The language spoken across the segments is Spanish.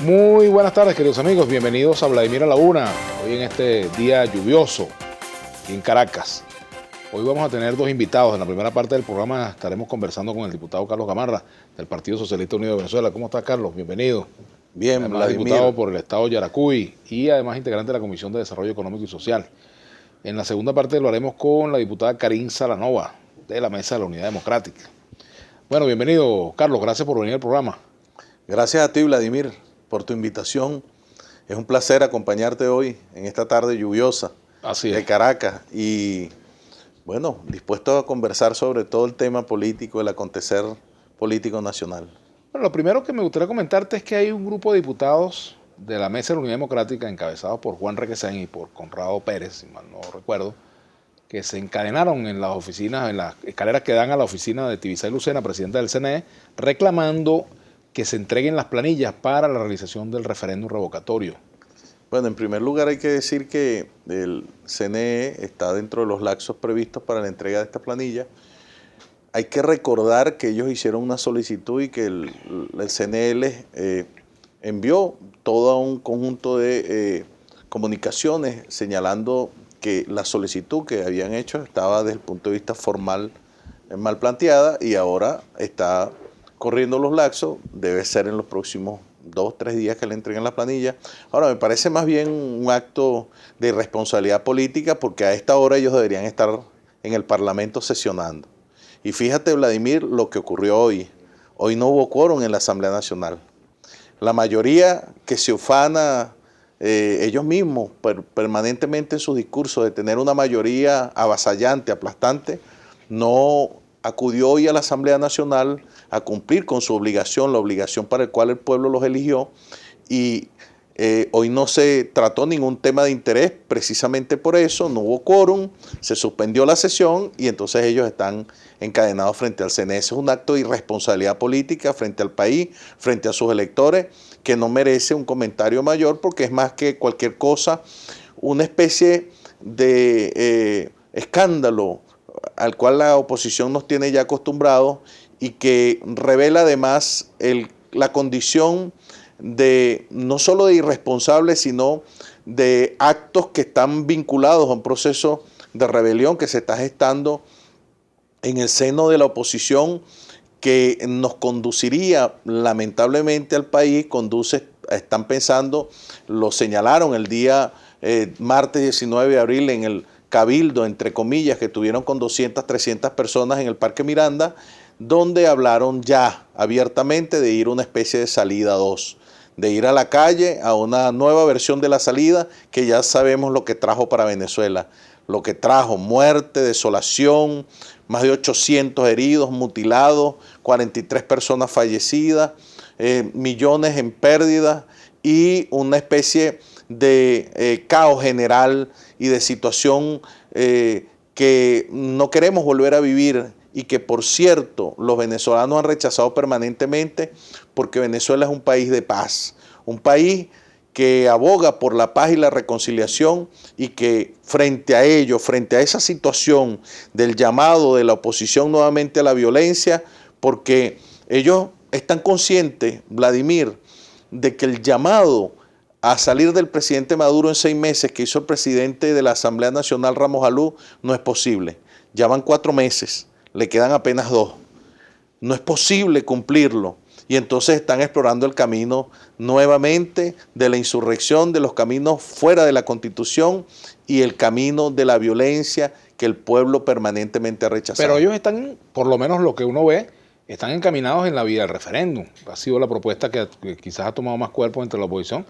Muy buenas tardes, queridos amigos. Bienvenidos a Vladimir a la Una. Hoy en este día lluvioso aquí en Caracas. Hoy vamos a tener dos invitados. En la primera parte del programa estaremos conversando con el diputado Carlos Gamarra del Partido Socialista Unido de Venezuela. ¿Cómo está, Carlos? Bienvenido. Bien, además, diputado por el estado de Yaracuy y además integrante de la Comisión de Desarrollo Económico y Social. En la segunda parte lo haremos con la diputada Karin Salanova de la Mesa de la Unidad Democrática. Bueno, bienvenido, Carlos. Gracias por venir al programa. Gracias a ti, Vladimir, por tu invitación. Es un placer acompañarte hoy en esta tarde lluviosa de Caracas y, bueno, dispuesto a conversar sobre todo el tema político, el acontecer político nacional. Bueno, lo primero que me gustaría comentarte es que hay un grupo de diputados de la Mesa de la Unidad Democrática encabezados por Juan Requesén y por Conrado Pérez, si mal no recuerdo, que se encadenaron en las oficinas, en las escaleras que dan a la oficina de Tibisay Lucena, presidenta del CNE, reclamando que se entreguen las planillas para la realización del referéndum revocatorio. Bueno, en primer lugar hay que decir que el CNE está dentro de los lapsos previstos para la entrega de esta planilla. Hay que recordar que ellos hicieron una solicitud y que el CNE les envió todo un conjunto de comunicaciones señalando que la solicitud que habían hecho estaba desde el punto de vista formal mal planteada y ahora está corriendo los lapsos, debe ser en los próximos 2 o 3 días que le entreguen la planilla. Ahora, me parece más bien un acto de irresponsabilidad política porque a esta hora ellos deberían estar en el Parlamento sesionando. Y fíjate, Vladimir, lo que ocurrió hoy. Hoy no hubo quórum en la Asamblea Nacional. La mayoría que se ufana ellos mismos permanentemente en sus discursos de tener una mayoría avasallante, aplastante, no acudió hoy a la Asamblea Nacional a cumplir con su obligación, la obligación para la cual el pueblo los eligió, y hoy no se trató ningún tema de interés, precisamente por eso, no hubo quórum, se suspendió la sesión y entonces ellos están encadenados frente al CNE. Ese es un acto de irresponsabilidad política frente al país, frente a sus electores, que no merece un comentario mayor porque es más que cualquier cosa, una especie de escándalo al cual la oposición nos tiene ya acostumbrados y que revela además la condición de no solo de irresponsables, sino de actos que están vinculados a un proceso de rebelión que se está gestando en el seno de la oposición que nos conduciría lamentablemente al país, están pensando, lo señalaron el día martes 19 de abril en el cabildo, entre comillas, que tuvieron con 200, 300 personas en el Parque Miranda, donde hablaron ya abiertamente de ir a una especie de salida 2, de ir a la calle a una nueva versión de la salida que ya sabemos lo que trajo para Venezuela, lo que trajo muerte, desolación, más de 800 heridos, mutilados, 43 personas fallecidas, millones en pérdidas y una especie de caos general y de situación que no queremos volver a vivir y que, por cierto, los venezolanos han rechazado permanentemente porque Venezuela es un país de paz, un país que aboga por la paz y la reconciliación y que frente a ello, frente a esa situación del llamado de la oposición nuevamente a la violencia, porque ellos están conscientes, Vladimir, de que el llamado a salir del presidente Maduro en 6 meses que hizo el presidente de la Asamblea Nacional, Ramos Alú, no es posible. Ya van 4 meses, le quedan apenas 2. No es posible cumplirlo. Y entonces están explorando el camino nuevamente de la insurrección, de los caminos fuera de la Constitución y el camino de la violencia que el pueblo permanentemente ha rechazado. Pero ellos están, por lo menos lo que uno ve, están encaminados en la vía del referéndum. Ha sido la propuesta que quizás ha tomado más cuerpo entre la oposición.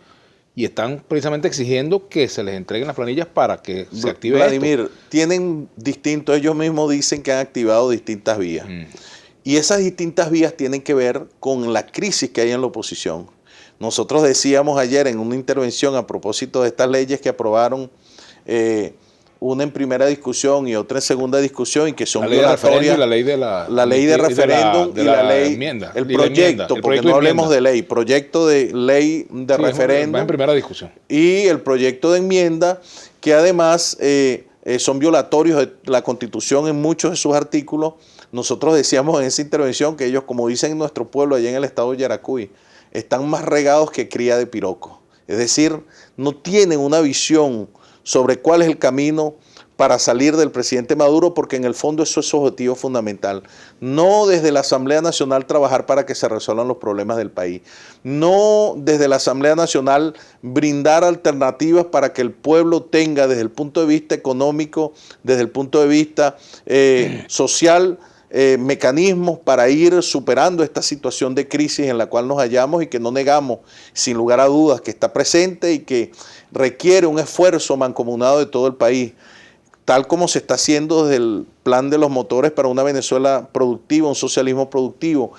Y están precisamente exigiendo que se les entreguen las planillas para que se active Vladimir, esto. Tienen distintos, ellos mismos dicen que han activado distintas vías. Y esas distintas vías tienen que ver con la crisis que hay en la oposición. Nosotros decíamos ayer en una intervención a propósito de estas leyes que aprobaron, una en primera discusión y otra en segunda discusión, y que son violatorias. La ley de la ley de referéndum y la ley, enmienda, el proyecto, porque no hablemos de ley, proyecto de ley de referéndum. Va en primera discusión. Y el proyecto de enmienda, que además son violatorios de la Constitución en muchos de sus artículos. Nosotros decíamos en esa intervención que ellos, como dicen en nuestro pueblo allá en el estado de Yaracuy, están más regados que cría de piroco. Es decir, no tienen una visión sobre cuál es el camino para salir del presidente Maduro, porque en el fondo eso es su objetivo fundamental. No desde la Asamblea Nacional trabajar para que se resuelvan los problemas del país. No desde la Asamblea Nacional brindar alternativas para que el pueblo tenga desde el punto de vista económico, desde el punto de vista social, mecanismos para ir superando esta situación de crisis en la cual nos hallamos y que no negamos, sin lugar a dudas, que está presente y que requiere un esfuerzo mancomunado de todo el país, tal como se está haciendo desde el plan de los motores para una Venezuela productiva, un socialismo productivo.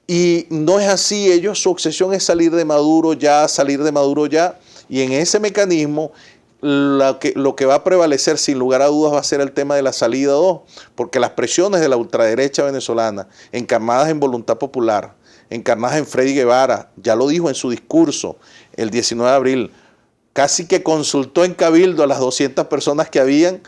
Y no es así, ellos, su obsesión es salir de Maduro ya, y en ese mecanismo lo que va a prevalecer sin lugar a dudas va a ser el tema de la salida 2, porque las presiones de la ultraderecha venezolana, encarnadas en Voluntad Popular, encarnadas en Freddy Guevara, ya lo dijo en su discurso el 19 de abril, casi que consultó en Cabildo a las 200 personas que habían,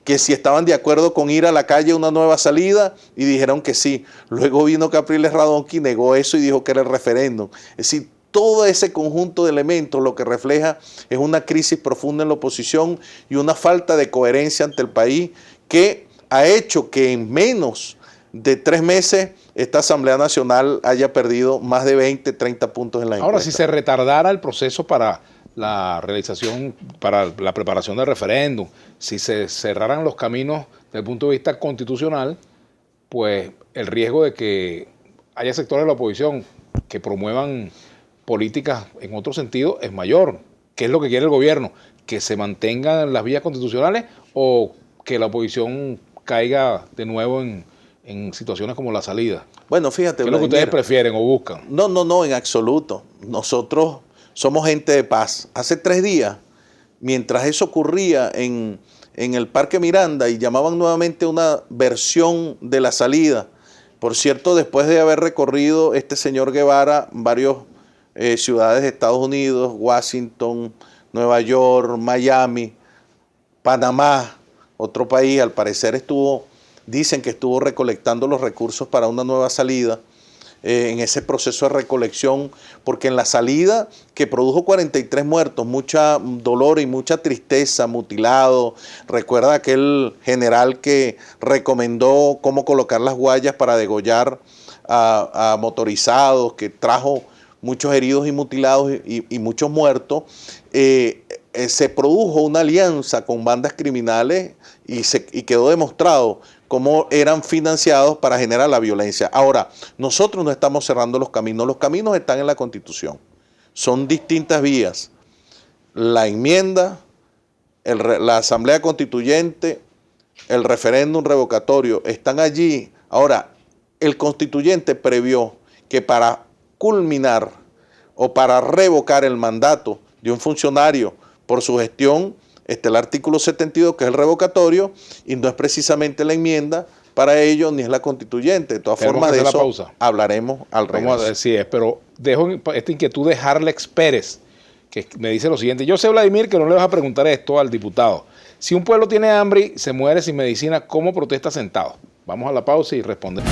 que si estaban de acuerdo con ir a la calle a una nueva salida, y dijeron que sí. Luego vino Capriles Radonqui, negó eso y dijo que era el referéndum. Es decir, todo ese conjunto de elementos lo que refleja es una crisis profunda en la oposición y una falta de coherencia ante el país que ha hecho que en menos de 3 meses esta Asamblea Nacional haya perdido más de 20, 30 puntos en la encuesta. Ahora, si se retardara el proceso para la realización, para la preparación del referéndum, si se cerraran los caminos desde el punto de vista constitucional, pues el riesgo de que haya sectores de la oposición que promuevan políticas en otro sentido es mayor. ¿Qué es lo que quiere el gobierno? ¿Que se mantengan las vías constitucionales o que la oposición caiga de nuevo en situaciones como la salida? Bueno, fíjate, ¿qué es lo que ustedes prefieren o buscan? No, en absoluto. Nosotros somos gente de paz. Hace 3 días, mientras eso ocurría en el Parque Miranda y llamaban nuevamente una versión de la salida, por cierto, después de haber recorrido este señor Guevara varias ciudades de Estados Unidos, Washington, Nueva York, Miami, Panamá, otro país, al parecer dicen que estuvo recolectando los recursos para una nueva salida, en ese proceso de recolección, porque en la salida que produjo 43 muertos, mucha dolor y mucha tristeza, mutilado. Recuerda aquel general que recomendó cómo colocar las guayas para degollar a motorizados, que trajo muchos heridos y mutilados y muchos muertos. Se produjo una alianza con bandas criminales y quedó demostrado cómo eran financiados para generar la violencia. Ahora, nosotros no estamos cerrando los caminos están en la Constitución. Son distintas vías. La enmienda, la Asamblea Constituyente, el referéndum revocatorio, están allí. Ahora, el Constituyente previó que para culminar o para revocar el mandato de un funcionario por su gestión, está el artículo 72, que es el revocatorio, y no es precisamente la enmienda para ello, ni es la constituyente. De todas formas, de eso hablaremos al regreso. Así es, pero dejo esta inquietud de Harlex Pérez, que me dice lo siguiente: yo sé, Vladimir, que no le vas a preguntar esto al diputado. Si un pueblo tiene hambre y se muere sin medicina, ¿cómo protesta sentado? Vamos a la pausa y respondemos.